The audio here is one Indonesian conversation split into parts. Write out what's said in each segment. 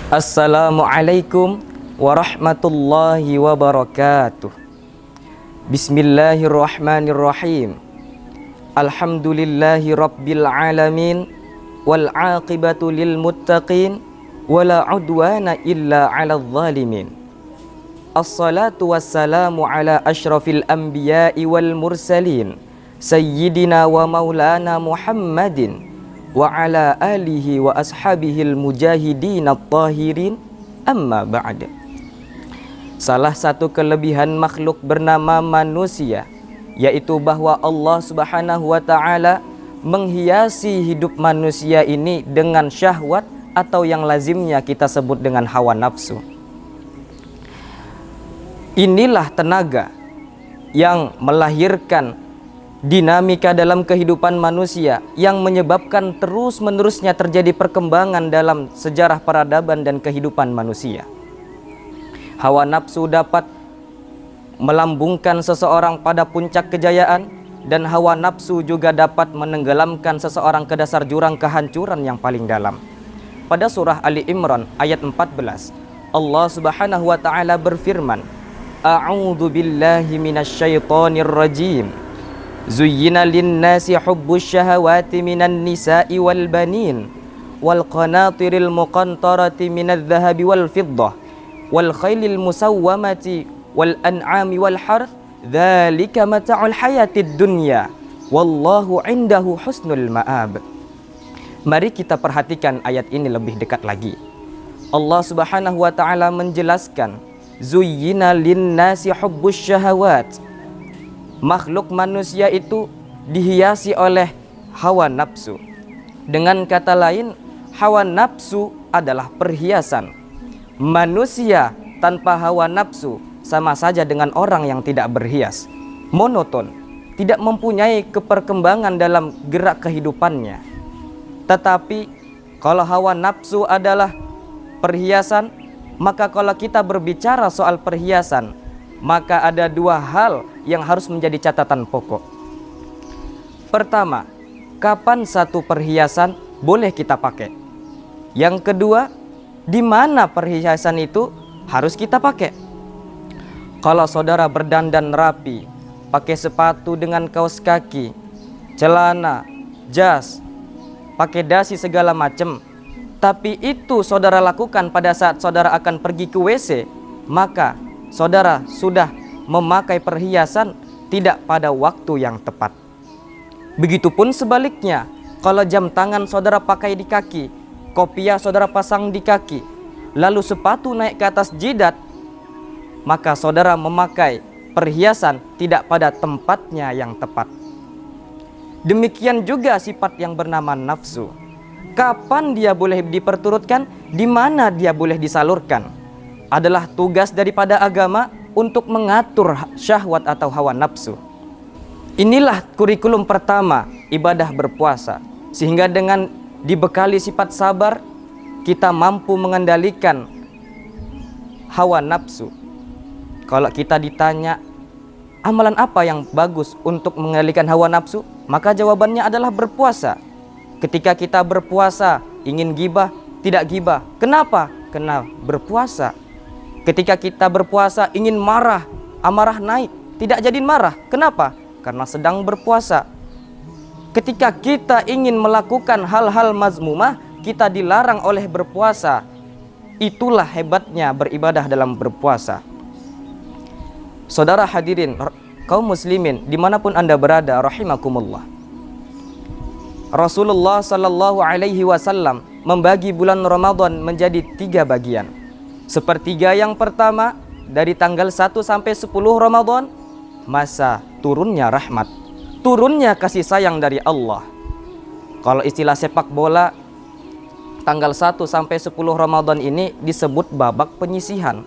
Assalamualaikum warahmatullahi wabarakatuh. Bismillahirrahmanirrahim. Alhamdulillahi rabbil alamin. Wal aqibatu lil muttaqin. Wala udwana illa ala zalimin. Assalatu wassalamu ala ashrafil anbiya'i wal mursalin, Sayyidina wa maulana Muhammadin wa ala alihi wa ashabihil mujahidin at-tahirin, amma ba'd. Salah satu kelebihan makhluk bernama manusia, yaitu bahwa Allah subhanahu wa ta'ala menghiasi hidup manusia ini dengan syahwat atau yang lazimnya kita sebut dengan hawa nafsu. Inilah tenaga yang melahirkan dinamika dalam kehidupan manusia yang menyebabkan terus-menerusnya terjadi perkembangan dalam sejarah peradaban dan kehidupan manusia. Hawa nafsu dapat melambungkan seseorang pada puncak kejayaan, dan hawa nafsu juga dapat menenggelamkan seseorang ke dasar jurang kehancuran yang paling dalam. Pada surah Ali Imran ayat 14, Allah subhanahu wa ta'ala berfirman, A'udzu billahi minasyaitonir rajim. Zuyyina lin-nasi hubbus syahawati minan nisa'i wal banin wal qanatiril muqantarati minadh dhahabi wal fiddah wal khailil musawwamati wal an'ami wal harth dzalika mata'ul hayatid dunya wallahu 'indahu husnul ma'ab. Mari kita perhatikan ayat ini lebih dekat lagi. Allah Subhanahu wa taala menjelaskan, zuyyina lin-nasi hubbus syahawat. Makhluk manusia itu dihiasi oleh hawa nafsu. Dengan kata lain, hawa nafsu adalah perhiasan. Manusia tanpa hawa nafsu sama saja dengan orang yang tidak berhias, monoton, tidak mempunyai keperkembangan dalam gerak kehidupannya. Tetapi kalau hawa nafsu adalah perhiasan, maka kalau kita berbicara soal perhiasan, maka ada dua hal yang harus menjadi catatan pokok. Pertama, kapan satu perhiasan boleh kita pakai? Yang kedua, di mana perhiasan itu harus kita pakai? Kalau saudara berdandan rapi, pakai sepatu dengan kaos kaki, celana, jas, pakai dasi segala macam, tapi itu saudara lakukan pada saat saudara akan pergi ke WC, maka saudara sudah memakai perhiasan tidak pada waktu yang tepat. Begitupun sebaliknya, kalau jam tangan saudara pakai di kaki, kopiah saudara pasang di kaki, lalu sepatu naik ke atas jidat, maka saudara memakai perhiasan tidak pada tempatnya yang tepat. Demikian juga sifat yang bernama nafsu. Kapan dia boleh diperturutkan, di mana dia boleh disalurkan, adalah tugas daripada agama untuk mengatur syahwat atau hawa nafsu. Inilah kurikulum pertama ibadah berpuasa, sehingga dengan dibekali sifat sabar, kita mampu mengendalikan hawa nafsu. Kalau kita ditanya amalan apa yang bagus untuk mengendalikan hawa nafsu, maka jawabannya adalah berpuasa. Ketika kita berpuasa, ingin gibah, tidak gibah. Kenapa? Karena berpuasa. Ketika kita berpuasa ingin marah, amarah naik, tidak jadi marah. Kenapa? Karena sedang berpuasa. Ketika kita ingin melakukan hal-hal mazmumah, kita dilarang oleh berpuasa. Itulah hebatnya beribadah dalam berpuasa. Saudara hadirin, kaum muslimin dimanapun anda berada, rahimakumullah. Rasulullah sallallahu alaihi wasallam membagi bulan Ramadan menjadi 3 bagian. Sepertiga yang pertama dari tanggal 1 sampai 10 Ramadan, masa turunnya rahmat, turunnya kasih sayang dari Allah. Kalau istilah sepak bola, tanggal 1 sampai 10 Ramadan ini disebut babak penyisihan.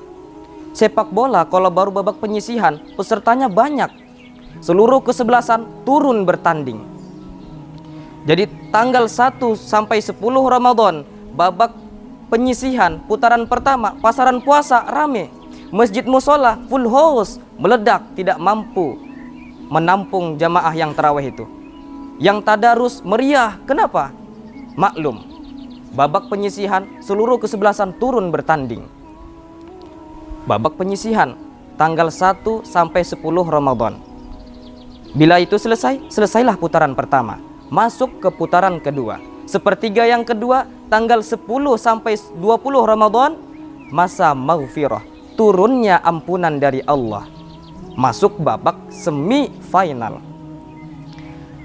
Sepak bola kalau baru babak penyisihan, pesertanya banyak. Seluruh kesebelasan turun bertanding. Jadi tanggal 1 sampai 10 Ramadan, babak penyisihan, putaran pertama, pasaran puasa rame, masjid musola full house, meledak, tidak mampu menampung jamaah yang tarawih itu. Yang tadarus meriah, kenapa? Maklum, babak penyisihan, seluruh kesebelasan turun bertanding. Babak penyisihan tanggal 1 sampai 10 Ramadan. Bila itu selesai, selesailah putaran pertama. Masuk ke putaran kedua. Sepertiga yang kedua tanggal 10 sampai 20 Ramadan, masa maghfirah, turunnya ampunan dari Allah. Masuk babak semifinal.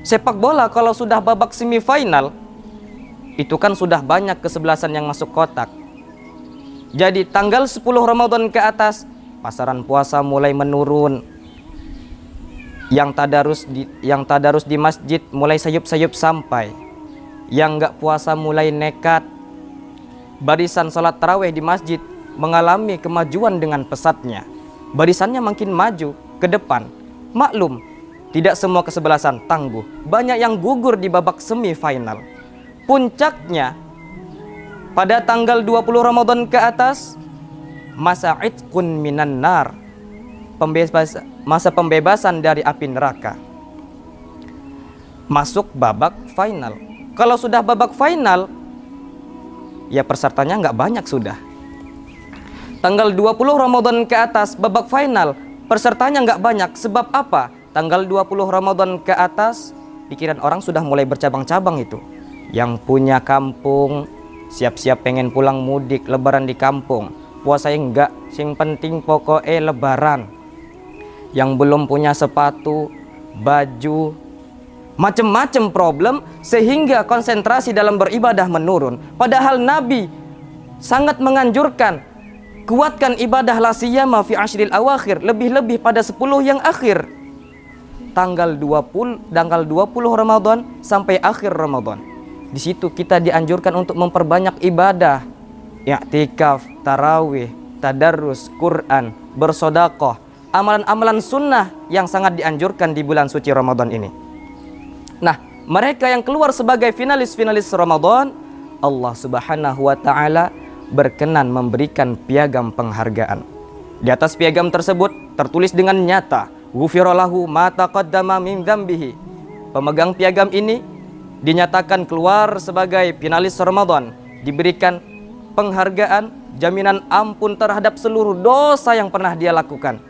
Sepak bola kalau sudah babak semifinal, itu kan sudah banyak kesebelasan yang masuk kotak. Jadi tanggal 10 Ramadan ke atas, pasaran puasa mulai menurun. Yang tadarus di masjid mulai sayup-sayup sampai. Yang enggak puasa mulai nekat. Barisan salat tarawih di masjid mengalami kemajuan dengan pesatnya. Barisannya makin maju ke depan. Maklum, tidak semua kesebelasan tangguh. Banyak yang gugur di babak semifinal. Puncaknya pada tanggal 20 Ramadan ke atas, masa itqun minan nar, masa pembebasan dari api neraka. Masuk babak final. Kalau sudah babak final, ya pesertanya nggak banyak sudah. Tanggal 20 Ramadan ke atas, babak final, pesertanya nggak banyak. Sebab apa? Tanggal 20 Ramadan ke atas, pikiran orang sudah mulai bercabang-cabang itu. Yang punya kampung siap-siap pengen pulang mudik, lebaran di kampung. Puasa enggak, yang penting pokoknya lebaran. Yang belum punya sepatu, baju, macam-macam problem, sehingga konsentrasi dalam beribadah menurun. Padahal Nabi sangat menganjurkan, kuatkan ibadah la siyama fi ashril awakhir, lebih-lebih pada 10 yang akhir. Tanggal 20 Ramadan sampai akhir Ramadan. Di situ kita dianjurkan untuk memperbanyak ibadah, i'tikaf, tarawih, tadarrus, Quran, bersedekah, amalan-amalan sunnah yang sangat dianjurkan di bulan suci Ramadan ini. Nah, mereka yang keluar sebagai finalis-finalis Ramadan, Allah Subhanahu wa taala berkenan memberikan piagam penghargaan. Di atas piagam tersebut tertulis dengan nyata, ghufira lahu ma taqaddama min dzambihi. Pemegang piagam ini dinyatakan keluar sebagai finalis Ramadan, diberikan penghargaan, jaminan ampun terhadap seluruh dosa yang pernah dia lakukan.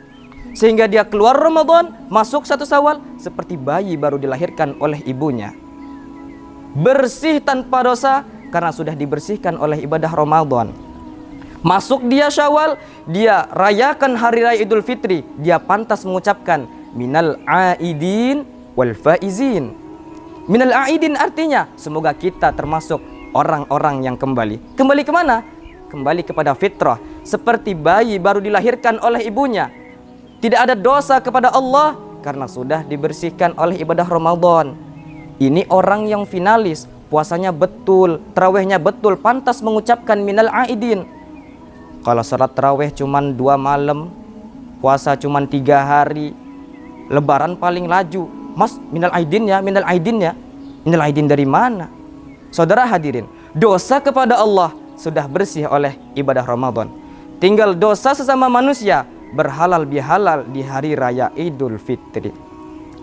Sehingga dia keluar Ramadan, masuk 1 Syawal seperti bayi baru dilahirkan oleh ibunya. Bersih tanpa dosa karena sudah dibersihkan oleh ibadah Ramadan. Masuk dia Syawal, dia rayakan hari raya Idul Fitri, dia pantas mengucapkan minal aidin wal faizin. Minal aidin artinya semoga kita termasuk orang-orang yang kembali. Kembali kemana? Kembali kepada fitrah, seperti bayi baru dilahirkan oleh ibunya. Tidak ada dosa kepada Allah karena sudah dibersihkan oleh ibadah Ramadan. Ini orang yang finalis, puasanya betul, tarawihnya betul, pantas mengucapkan minal aidin. Kalau salat tarawih cuman 2 malam, puasa cuman 3 hari, lebaran paling laju, Mas, minal aidin ya, minal aidin ya. Minal aidin dari mana? Saudara hadirin, dosa kepada Allah sudah bersih oleh ibadah Ramadan. Tinggal dosa sesama manusia berhalal bihalal di hari raya Idul Fitri.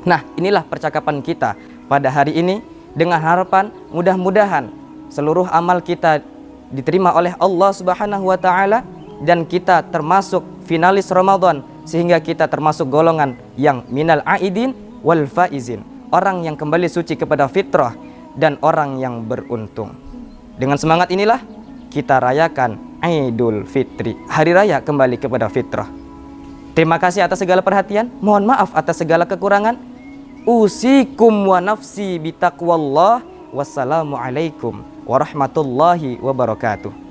Nah, inilah percakapan kita pada hari ini dengan harapan mudah-mudahan seluruh amal kita diterima oleh Allah Subhanahu wa taala dan kita termasuk finalis Ramadan, sehingga kita termasuk golongan yang minal aidin wal faizin, orang yang kembali suci kepada fitrah dan orang yang beruntung. Dengan semangat inilah kita rayakan Idul Fitri, hari raya kembali kepada fitrah. Terima kasih atas segala perhatian, mohon maaf atas segala kekurangan. Usikum wa nafsi bitaqwallah. Wassalamualaikum warahmatullahi wabarakatuh.